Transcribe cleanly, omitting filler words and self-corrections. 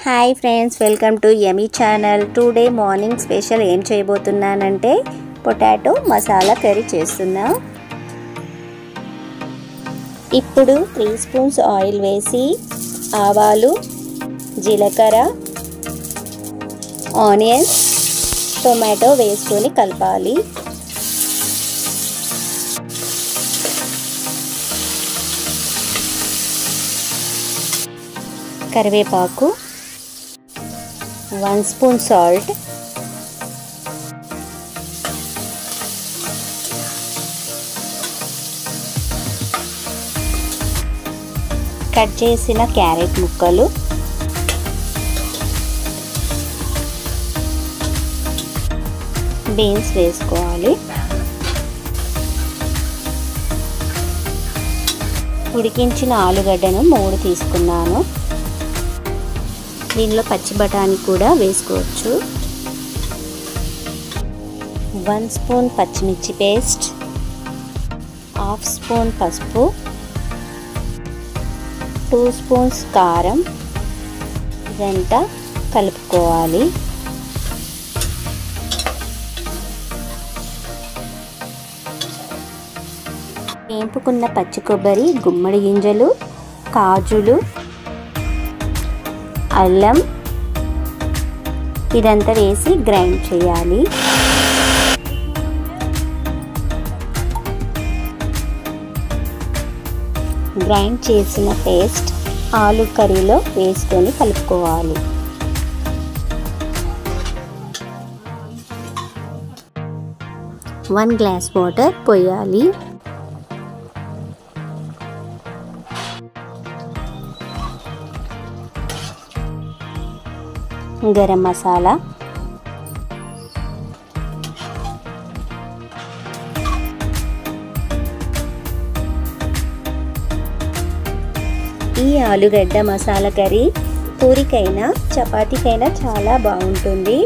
Hi friends, welcome to yummy channel. Today morning special ఏం చేయబోతున్నానంటే potato masala curry చేస్తున్నా. ఇప్పుడు 3 spoons oil వేసి ఆవాలు, జీలకర్ర, ఆనియన్స్, టొమాటో వేసుకొని కలపాలి. కరివేపాకు, 1 స్పూన్ సాల్ట్, కట్ చేసిన క్యారెట్ ముక్కలు, బీన్స్ వేసుకోవాలి. ఉడికించిన ఆలుగడ్డను 3 తీసుకున్నాను. దీనిలో పచ్చి బఠానీ కూడా వేసుకోవచ్చు. 1 స్పూన్ పచ్చిమిర్చి పేస్ట్, 1/2 స్పూన్ పసుపు, 2 స్పూన్స్ కారం. ఇదంతా కలుపుకోవాలి. వేపుకున్న పచ్చి కొబ్బరి, గుమ్మడి గింజలు, కాజులు, అల్లం ఇదంతా వేసి గ్రైండ్ చేయాలి. గ్రైండ్ చేసిన పేస్ట్ ఆలు కర్రీలో వేసుకొని కలుపుకోవాలి. వన్ గ్లాస్ వాటర్ పోయాలి. గరం మసాలా, ఈ ఆలుగడ్డ మసాలా కర్రీ పూరికైనా చపాతీకైనా చాలా బాగుంటుంది.